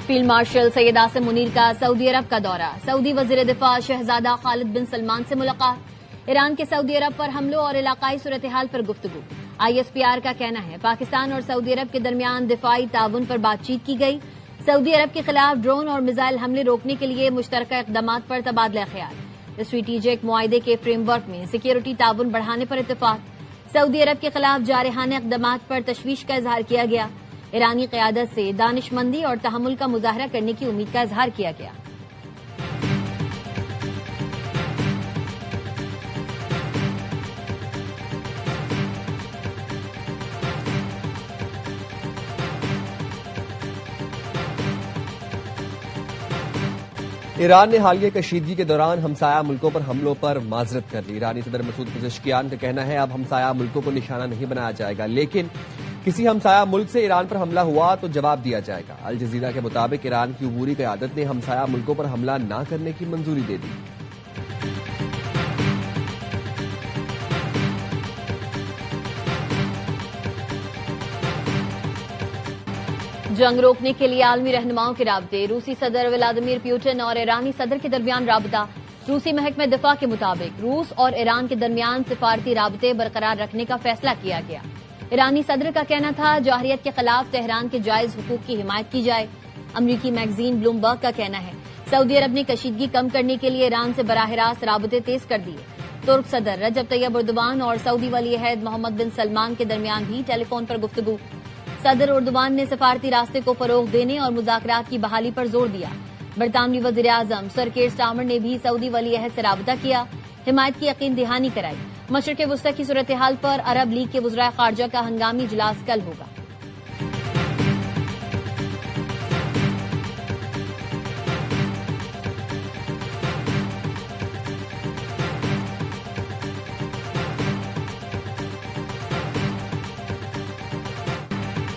Field marshal Syed Asim Munir का Saudi अरब का दौरा। सऊदी वजीर दिफा शहजादा खालिद बिन सलमान से मुलाकात। ईरान के सऊदी अरब पर हमलों और इलाकाई सूरत हाल पर गुफ्तगू। ISPR का कहना है पाकिस्तान और सऊदी अरब के दरमियान दिफाई ताउन पर बातचीत की गई। सऊदी अरब के खिलाफ ड्रोन और मिसाइल हमले रोकने के लिए मुश्तरका इकदाम पर तबादला ख्याल। स्ट्रेटेजिक मुआहदे के फ्रेमवर्क में सिक्योरिटी ताउन बढ़ाने पर इत्तेफाक। सऊदी अरब के खिलाफ जारहाना इकदाम पर तशवीश का इजहार किया गया। ईरानी क़यादत से दानिशमंदी और तहम्मुल का मुजाहरा करने की उम्मीद का इजहार किया गया। ईरान ने हालिया कशीदगी के दौरान हमसाया मुल्कों पर हमलों पर माजरत कर ली। ईरानी सदर मसूद पज़ेश्कियान का कहना है अब हमसाया मुल्कों को निशाना नहीं बनाया जाएगा, लेकिन किसी हमसाया मुल्क से ईरान पर हमला हुआ तो जवाब दिया जाएगा। अल जजीरा के मुताबिक ईरान की अबूरी क़यादत ने हमसाया मुल्कों पर हमला न करने की मंजूरी दे दी। जंग रोकने के लिए आलमी रहनुमाओं के राबते। रूसी सदर व्लादिमीर पुतिन और ईरानी सदर के दरमियान राबता। रूसी महकमे दिफा के मुताबिक रूस और ईरान के दरमियान सिफारती राबते बरकरार रखने का फैसला किया गया। ईरानी सदर का कहना था जाहरियत के खिलाफ तेहरान के जायज हुकूक की हिमायत की जाए। अमरीकी मैगजीन ब्लूमबर्ग का कहना है सऊदी अरब ने कशीदगी कम करने के लिए ईरान से बराह रास्त राबते तेज कर दिए। तुर्क सदर रजब तैयब उर्दवान और सऊदी वली अहद मोहम्मद बिन सलमान के दरमियान भी टेलीफोन पर गुफ्तगू। सदर उर्दवान ने सिफारती रास्ते को फरोग देने और मुज़ाकरात की बहाली पर जोर दिया। बरतानवी वज़ीर आज़म सर कीर स्टारमर ने भी सऊदी वली अहद से राबता किया, हिमायत की यकीन दहानी कराई। मशरिक़ वस्ता की सूरत हाल पर अरब लीग के वज़राए ख़ारजा का हंगामी इजलास कल होगा।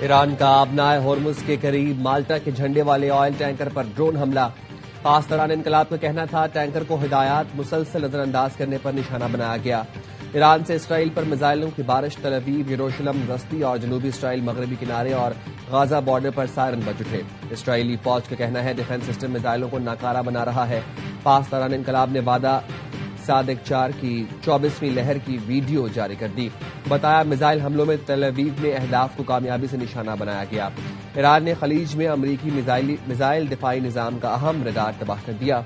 ईरान का अबनाए होर्मुज के करीब माल्टा के झंडे वाले ऑयल टैंकर पर ड्रोन हमला। पास दौरान इनकलाब का कहना था टैंकर को हिदायत मुसलसल नजरअंदाज करने पर निशाना बनाया गया। ईरान से इसराइल पर मिसाइलों की बारिश। तल अवीव, यरूशलेम, रस्ती और जनूबी इसराइल मगरबी किनारे और गाजा बॉर्डर पर सायरन बज उठे। इसराइली फौज का कहना है डिफेंस सिस्टम मिसाइलों को नाकारा बना रहा है। पास दौरान इनकलाब ने वादा सादिक 4 की 24वीं लहर की वीडियो जारी कर दी। बताया मिसाइल हमलों में तल अवीव में अहदाफ को कामयाबी से निशाना बनाया गया। ईरान ने खलीज में अमरीकी मिसाइल दिफाई निजाम का अहम रडार तबाह कर दिया।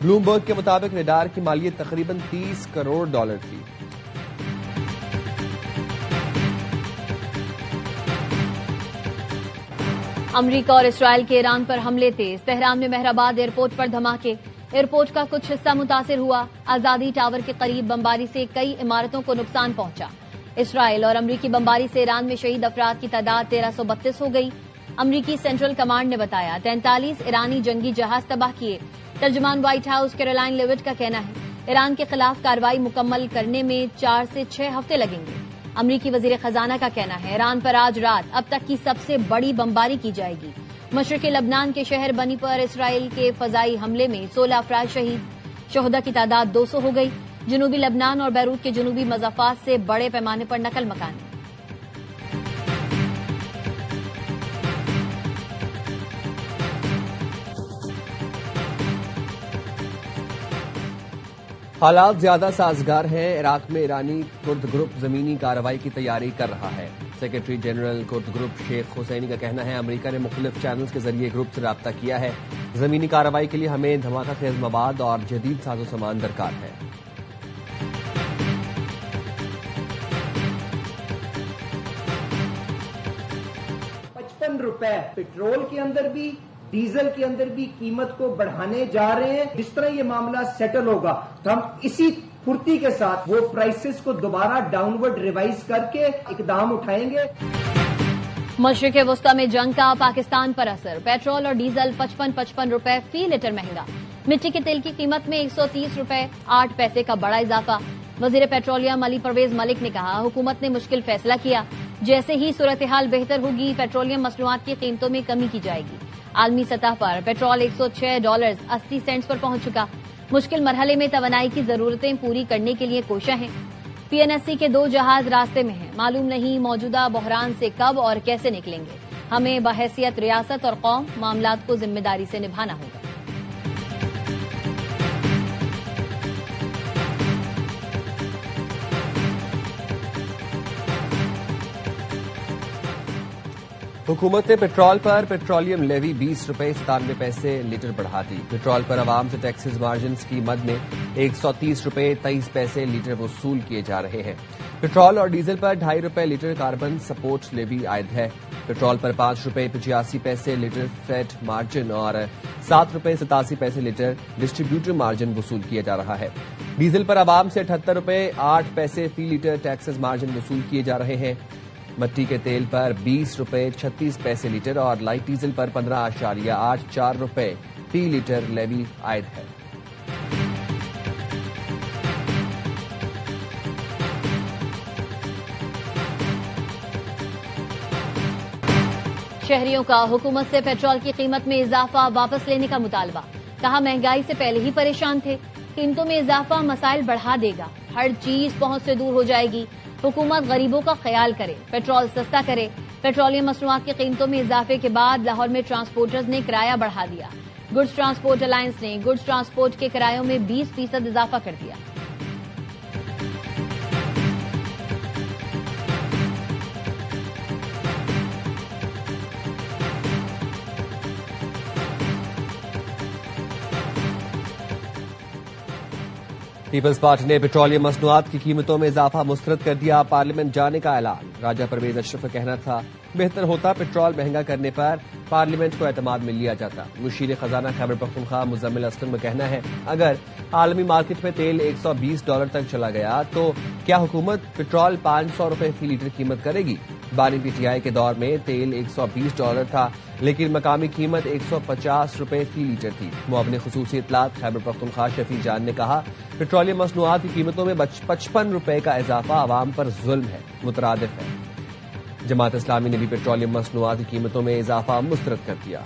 ब्लूमबर्ग के मुताबिक रडार की मालियत तकरीबन $30 करोड़ थी। अमरीका और इसराइल के ईरान पर हमले तेज। तेहरान में मेहराबाद एयरपोर्ट पर धमाके। एयरपोर्ट का कुछ हिस्सा मुतासिर हुआ। आजादी टावर के करीब बमबारी से कई इमारतों को नुकसान पहुंचा। इसराइल और अमरीकी बमबारी से ईरान में शहीद अफराद की तादाद 1332 हो गई। अमरीकी सेंट्रल कमांड ने बताया 43 ईरानी जंगी जहाज तबाह किए। तर्जुमान व्हाइट हाउस कैरोलाइन लेविट का कहना है ईरान के खिलाफ कार्रवाई मुकम्मल करने में 4 से 6 हफ्ते लगेंगे। अमरीकी वजीर खजाना का कहना है ईरान पर आज रात अब तक की सबसे बड़ी बमबारी की जाएगी। मशरिकी लबनान के शहर बनी पर इसराइल के फजाई हमले में 16 अफराद शहीद। शोहदा की तादाद 200 हो गई। जनूबी लबनान और बैरूत के जनूबी मज़ाफात से बड़े पैमाने पर नकल मकानी। हालात ज्यादा साजगार हैं। इराक में ईरानी कुर्द ग्रुप जमीनी कार्रवाई की तैयारी कर रहा है। Secretary general Kurd group Sheikh Husseini का कहना है अमेरिका ने मुख्तलिफ चैनल्स के जरिए ग्रुप से राब्ता किया है। जमीनी कार्रवाई के लिए हमें धमाका खेज मवाद और जदीद साजो सामान दरकार है। ₹55 पेट्रोल के अंदर भी डीजल के अंदर भी कीमत को बढ़ाने जा रहे हैं। जिस तरह ये मामला सेटल होगा तो हम इसी फुर्ती के साथ वो प्राइसेस को दोबारा डाउनवर्ड रिवाइज करके इकदाम उठाएंगे। मशरिक़ वस्ता में जंग का पाकिस्तान पर असर। पेट्रोल और डीजल 55 रुपए फी लीटर महंगा। मिट्टी के तेल की कीमत में 130 रुपए 8 पैसे का बड़ा इजाफा। वजीर पेट्रोलियम अली परवेज मलिक ने कहा हुकूमत ने मुश्किल फैसला किया। जैसे ही सूरत हाल बेहतर होगी पेट्रोलियम मसनूआत की कीमतों में कमी की जाएगी। आलमी सतह पर पेट्रोल $106.80 पर पहुंच चुका। मुश्किल मरहले में तवानाई की जरूरतें पूरी करने के लिए कोशिश है। PNSC के 2 जहाज रास्ते में हैं। मालूम नहीं मौजूदा बहरान से कब और कैसे निकलेंगे। हमें बहैसियत रियासत और कौम मामलात को जिम्मेदारी से निभाना होगा। हुकूमत ने पेट्रोल पर पेट्रोलियम लेवी 20 रुपए 97 पैसे लीटर बढ़ा दी। पेट्रोल पर आवाम से टैक्सेस मार्जिन की मद में 130 रुपए 23 पैसे लीटर वसूल किए जा रहे हैं। पेट्रोल और डीजल पर 2.5 रुपए लीटर कार्बन सपोर्ट लेवी आयद है। पेट्रोल पर 5 रुपए 85 पैसे लीटर फैट मार्जिन और 7 रुपए 87 पैसे लीटर डिस्ट्रीब्यूटर मार्जिन वसूल किया जा रहा है। डीजल पर आवाम से 78 रुपए 8 पैसे फी लीटर टैक्सेस मार्जिन वसूल किए जा रहे हैं। मट्टी के तेल पर 20 रुपए 36 पैसे लीटर और लाइट डीजल पर 15.84 रुपए फी लीटर लेवी आयद है। शहरियों का हुकूमत से पेट्रोल की कीमत में इजाफा वापस लेने का मुतालबा। कहा महंगाई से पहले ही परेशान थे, कीमतों में इजाफा मसाइल बढ़ा देगा, हर चीज पहुंच से दूर हो जाएगी। हुकूमत गरीबों का ख्याल करे, पेट्रोल सस्ता करे। पेट्रोलियम मसनूआत की कीमतों में इजाफे के बाद लाहौर में ट्रांसपोर्टर्स ने किराया बढ़ा दिया। गुड्स ट्रांसपोर्ट अलायंस ने गुड्स ट्रांसपोर्ट के किरायों में 20% इजाफा कर दिया। पीपल्स पार्टी ने पेट्रोलियम मसनूआत की कीमतों में इजाफा मुस्तरद कर दिया। पार्लियामेंट जाने का ऐलान। राजा परवेज अशरफ का कहना था बेहतर होता पेट्रोल महंगा करने पर पार्लियामेंट को एतमाद में लिया जाता। मुशीर खजाना खैबर पख्तूनख्वा मुजम्मिल असलम का कहना है अगर आलमी मार्केट में तेल $120 तक चला गया तो क्या हुकूमत पेट्रोल 500 रुपए फी लीटर कीमत करेगी। बानी पीटीआई के दौर में तेल $120 था लेकिन मकामी कीमत 150 रुपए फी लीटर थी। मुआविन खुसूसी इत्तलात खैबर पख्तूनख्वा शफी जान ने कहा पेट्रोलियम मसनूआत की कीमतों में 55 रुपए का इजाफा आवाम पर जुल्म है, मुतरादिफ है। जमात इस्लामी ने भी पेट्रोलियम मसनूआत की कीमतों में इजाफा मुस्तरद कर दिया।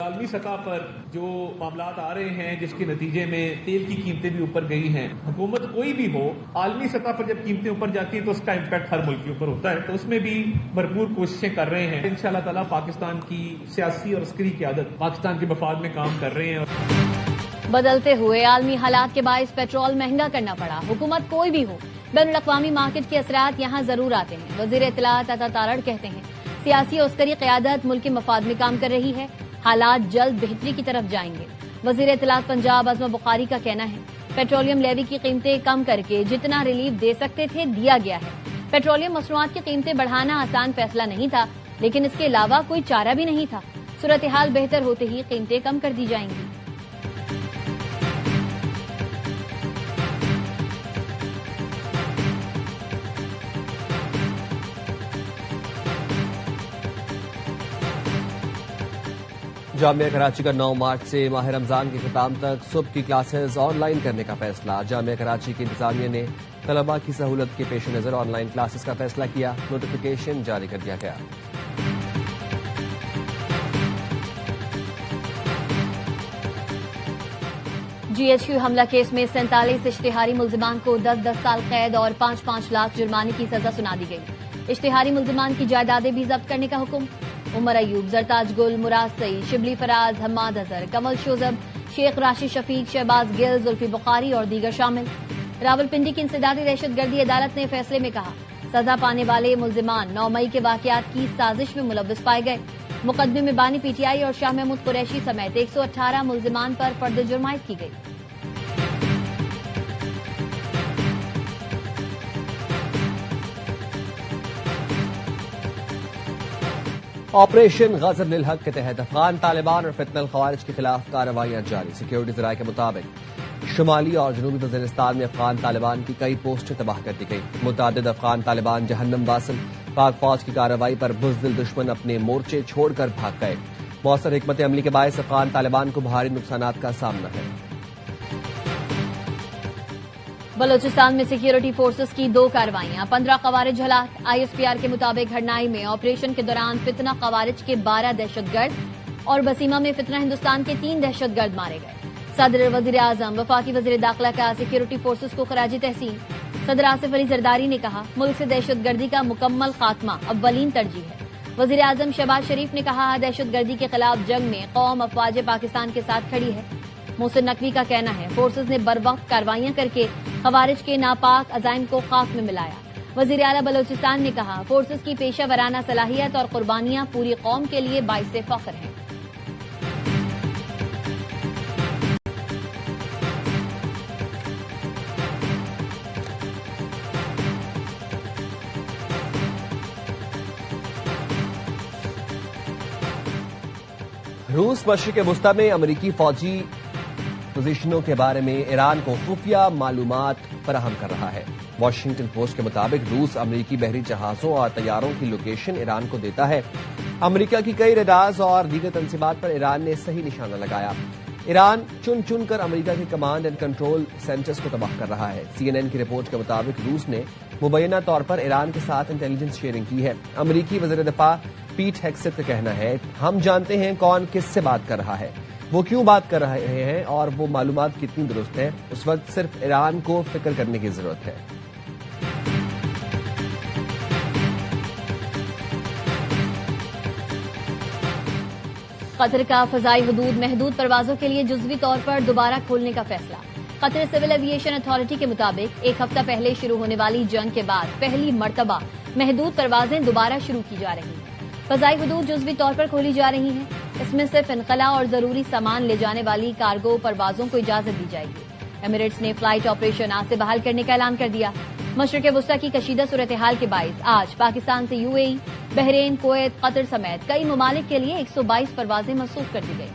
आलमी सतह पर जो मामलात आ रहे हैं जिसके नतीजे में तेल की कीमतें भी ऊपर गई हैं, हुकूमत कोई भी हो आलमी सतह पर जब कीमतें ऊपर जाती हैं तो उसका इम्पैक्ट हर मुल्क के ऊपर होता है। तो उसमें भी भरपूर कोशिशें कर रहे हैं। इंशाअल्लाह ताला पाकिस्तान की सियासी और अस्करी क़यादत पाकिस्तान के मफाद में काम कर रहे हैं। बदलते हुए आलमी हालात के बायस पेट्रोल महंगा करना पड़ा। हुकूमत कोई भी हो, बैनुल अक़वामी मार्केट के असरात यहाँ जरूर आते हैं। वज़ीर इत्तलात अता तारड़ कहते हैं सियासी और अस्करी क़यादत मुल्क के मफाद में काम कर रही है, हालात जल्द बेहतरी की तरफ जाएंगे। वज़ीर इत्तलात पंजाब अज़मा बुखारी का कहना है पेट्रोलियम लेवी की कीमतें कम करके जितना रिलीफ दे सकते थे दिया गया है। पेट्रोलियम मसनूआत की कीमतें बढ़ाना आसान फैसला नहीं था लेकिन इसके अलावा कोई चारा भी नहीं था। सूरत हाल बेहतर होते ही कीमतें कम कर दी जाएंगी। जामिया कराची का 9 मार्च से माह रमजान के खिताम तक सुबह की क्लासेस ऑनलाइन करने का फैसला। जामिया कराची की इंतजामिया ने तलबा की सहूलत के पेश नजर ऑनलाइन क्लासेस का फैसला किया। नोटिफिकेशन जारी कर दिया गया। GHQ हमला केस में 47 इश्तिहारी मुल्जिमान को 10-10 साल कैद और 5-5 लाख जुर्माने की सजा सुना दी गई। इश्तिहारी मुल्जिमान की जायदादें भी जब्त करने का हुक्म। उमर अयूब, जरताज गुल, मुराद सईद, शिबली फराज, हम्माद अजहर, कमल शोजब, शेख राशिद शफीक, शहबाज गिल, जुल्फी बुखारी और दीगर शामिल। रावलपिंडी की इंसदादी दहशतगर्दी अदालत ने फैसले में कहा सजा पाने वाले मुल्जिमान 9 मई के वाकयात की साजिश में मुलव्विस पाए गए। मुकदमे में बानी पीटीआई और शाह महमूद कुरैशी समेत 118 मुल्जिमान पर फर्द जुर्म आयद की गई। ऑपरेशन गजर लिल हक के तहत अफगान तालिबान और फितनल खवारिज के खिलाफ कार्रवाइयां जारी। सिक्योरिटी जराये के मुताबिक शुमाली और जनूबी वजीरिस्तान में अफगान तालिबान की कई पोस्टें तबाह कर दी गई। मुतादिद अफगान तालिबान जहन्नम वासिल पाक फौज की कार्रवाई पर बुज़दिल दुश्मन अपने मोर्चे छोड़कर भाग गए। मौसर हिकमत अमली के बायस अफगान तालिबान को भारी नुकसानात का सामना है। बलोचिस्तान में सिक्योरिटी फोर्सेस की 2 कार्रवाइयां, 15 खवारिज हलाक। ISPR के मुताबिक हरनाई में ऑपरेशन के दौरान फितना खवारिज के 12 दहशतगर्द और बसीमा में फितना हिंदुस्तान के 3 दहशतगर्द मारे गए। सदर, वजीर आजम, वफाकी वजीर दाखिला का सिक्योरिटी फोर्सेस को खराजी तहसीन। सदर आसिफ अली जरदारी ने कहा, मुल्क से दहशतगर्दी का मुकम्मल खात्मा अव्वलीन तरजीह है। वजीर आजम शहबाज शरीफ ने कहा, दहशतगर्दी के खिलाफ जंग में कौम अफवाज पाकिस्तान के साथ खड़ी है। मोहसिन नकवी का कहना है, फोर्सेज ने बरवक्त कार्रवाइयां करके खवारिज के नापाक अजाइम को खाक में मिलाया। वजीर आला बलोचिस्तान ने कहा, फोर्सेज की पेशा वराना सलाहियत और कुर्बानियां पूरी कौम के लिए बाइसे फख्र हैं। रूस मशरिक वुस्ता में अमरीकी फौजी पोजीशनों के बारे में ईरान को खुफिया मालूमात फराहम कर रहा है। वॉशिंगटन पोस्ट के मुताबिक रूस अमरीकी बहरी जहाजों और तैयारों की लोकेशन ईरान को देता है। अमरीका की कई रडार्स और दीगर तंसीबात पर ईरान ने सही निशाना लगाया। ईरान चुन चुन कर अमरीका के कमांड एंड कंट्रोल सेंटर्स को तबाह कर रहा है। सीएनएन की रिपोर्ट के मुताबिक रूस ने मुबैना तौर पर ईरान के साथ इंटेलिजेंस शेयरिंग की है। अमरीकी वज़ीर दिफा पीट हेग्सेथ का कहना है, हम जानते हैं कौन किससे बात कर रहा है, वो क्यों बात कर रहे हैं और वो मालूमात कितनी दुरुस्त है। उस वक्त सिर्फ ईरान को फिक्र करने की जरूरत है। कतर का फजाई हदूद महदूद परवाजों के लिए जुज़वी तौर पर दोबारा खोलने का फैसला। कतर सिविल एविएशन अथॉरिटी के मुताबिक एक हफ्ता पहले शुरू होने वाली जंग के बाद पहली मर्तबा महदूद परवाजें दोबारा शुरू की जा रही हैं। फजाई हदूद जुज़वी तौर पर खोली जा रही हैं। इसमें सिर्फ इनकला और जरूरी सामान ले जाने वाली कार्गो परवाजों को इजाजत दी जाएगी। एमिरेट्स ने फ्लाइट ऑपरेशन आज से बहाल करने का ऐलान कर दिया। मशरिक वुस्ता की कशीदा सूरत हाल के बाइस आज पाकिस्तान से यूएई, बहरीन, कुवैत, कतर समेत कई ममालिक के लिए 122 परवाजें मनसूख कर दी गई।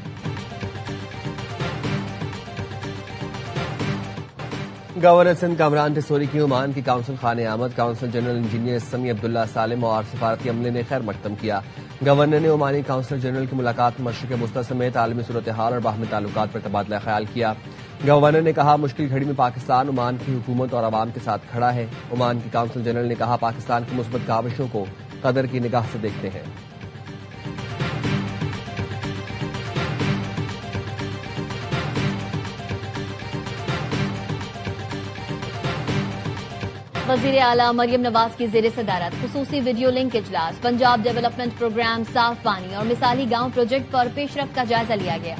गवर्नर सिंध कामरान टिसोरी की ओमान की काउंसिल खाने आमद। काउंसिल जनरल इंजीनियर समी अब्दुल्ला सालिम और सफारती अमले ने खैर मकदम किया। गवर्नर ने ओमानी काउंसिल जनरल की मुलाकात में मशरिक वुस्ता समेत आलमी सूरत हाल और बाहमी ताल्लुकात पर तबादला ख्याल किया। गवर्नर ने कहा, मुश्किल घड़ी में पाकिस्तान ओमान की हुकूमत और अवाम के साथ खड़ा है। ओमान की काउंसिल जनरल ने कहा, पाकिस्तान की मुस्बत काविशों को कदर की निगाह से देखते हैं। वजीर आला मरियम नवाज की जेर सदारत खुसूसी वीडियो लिंक इजलास पंजाब डेवलपमेंट प्रोग्राम, साफ पानी और मिसाली गांव प्रोजेक्ट पर पेशरफ्त का जायजा लिया गया।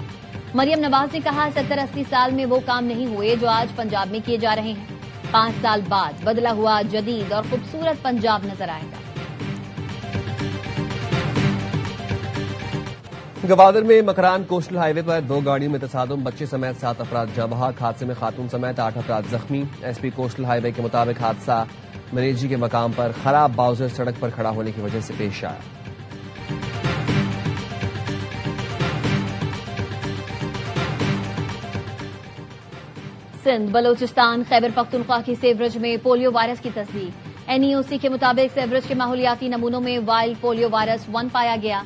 मरियम नवाज ने कहा, 70-80 साल में वो काम नहीं हुए जो आज पंजाब में किए जा रहे हैं। 5 साल बाद बदला हुआ जदीद और खूबसूरत पंजाब नजर आएगा। गवादर में मकरान कोस्टल हाईवे पर 2 गाड़ियों में तसादुम, बच्चे समेत 7 अफराद जाँ बहक। हादसे में खातून समेत 8 अफराद जख्मी। एसपी कोस्टल हाईवे के मुताबिक हादसा मरेजी के मकाम पर खराब बाउजर सड़क पर खड़ा होने की वजह से पेश आया। सिंध, बलोचिस्तान, खैबर पख्तूनख्वा की सेवरज में पोलियो वायरस की तस्दीक। एनईओसी के मुताबिक सेवरज के माहौलियाती नमूनों में वाइल्ड पोलियो वायरस 1 पाया गया।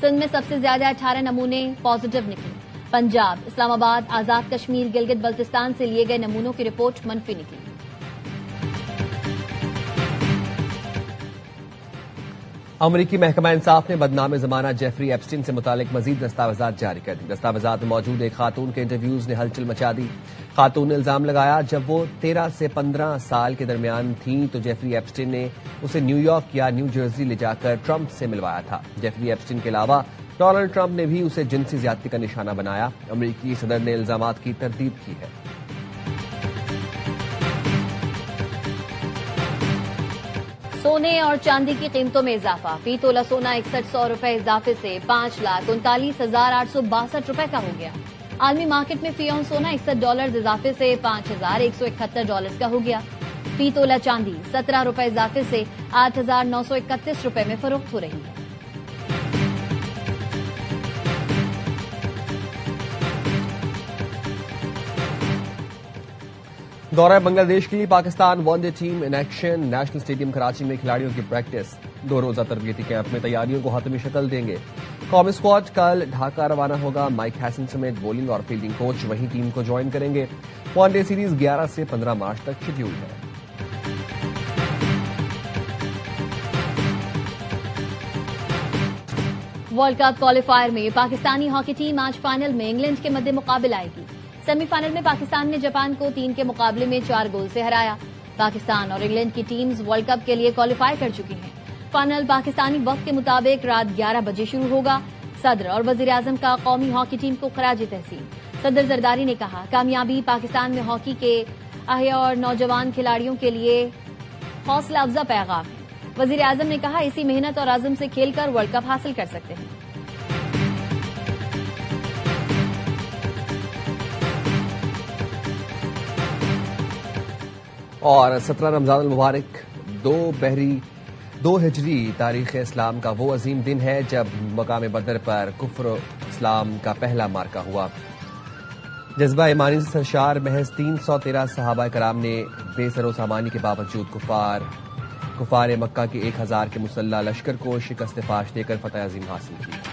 सिंध में सबसे ज्यादा 18 नमूने पॉजिटिव निकले। पंजाब, इस्लामाबाद, आजाद कश्मीर, गिलगित बल्तिस्तान से लिए गए नमूनों की रिपोर्ट मनफी निकली। अमरीकी महकमा इंसाफ ने बदनाम जमाना जेफरी एप्स्टीन से मुतालिक मजीद दस्तावेजात जारी कर दी। दस्तावेजात में मौजूद एक खातून के इंटरव्यूज ने हलचल मचा दी। खातून ने इल्जाम लगाया, जब वो 13 से 15 साल के दरमियान थी तो जेफरी एप्स्टीन ने उसे न्यूयॉर्क या न्यू जर्सी ले जाकर ट्रंप से मिलवाया था। जेफरी एप्स्टीन के अलावा डोनाल्ड ट्रंप ने भी उसे जिनसी ज्यादती का निशाना बनाया। अमरीकी सदर ने इल्जामात की तरदीद की है। सोने और चांदी की कीमतों में इजाफा। फी तोला सोना 6100 रुपए इजाफे से $5,39,862 का हो गया। आलमी मार्केट में फी ऑन सोना $61 इजाफे से $5,171 का हो गया। फी तोला चांदी 17 रुपए इजाफे से $8,931 में फरोख्त हो रही है। दौरा बांग्लादेश के लिए Pakistan one day team in action. National stadium Karachi में खिलाड़ियों की प्रैक्टिस। 2 रोजा तरबियती कैंप में तैयारियों को हतमी शक्ल देंगे। कौमी स्क्वाड कल ढाका रवाना होगा। माइक हैसन समेत बॉलिंग और फील्डिंग कोच वहीं टीम को ज्वाइन करेंगे। वनडे सीरीज 11 से 15 मार्च तक शेड्यूल है। वर्ल्ड कप क्वालिफायर में पाकिस्तानी हॉकी टीम आज फाइनल में इंग्लैंड के मद्दे मुकाबले आएगी। सेमीफाइनल में पाकिस्तान ने जापान को 3 के मुकाबले में 4 गोल से हराया। पाकिस्तान और इंग्लैंड की टीम्स वर्ल्ड कप के लिए क्वालिफाई कर चुकी हैं। फाइनल पाकिस्तानी वक्त के मुताबिक रात 11 बजे शुरू होगा। सदर और वजीर आजम का कौमी हॉकी टीम को खराज तहसीन। सदर जरदारी ने कहा, कामयाबी पाकिस्तान में हॉकी के अहिया और नौजवान खिलाड़ियों के लिए हौसला अफजा पैगाम है। वजीर आजम ने कहा, इसी मेहनत और आजम से खेलकर वर्ल्ड कप हासिल कर सकते हैं। और 17 रमजान मुबारक 2 हिजरी तारीख इस्लाम का वो अजीम दिन है जब मकाम बदर पर कुफ्र इस्लाम का पहला मार्का हुआ। जज्बा ईमानी से सरशार महज 313 सहाबा कराम ने बेसरो सामानी के बावजूद कुफार मक्का के 1000 के मुसल्ला लश्कर को शिकस्त फाश देकर फतह अजीम हासिल की।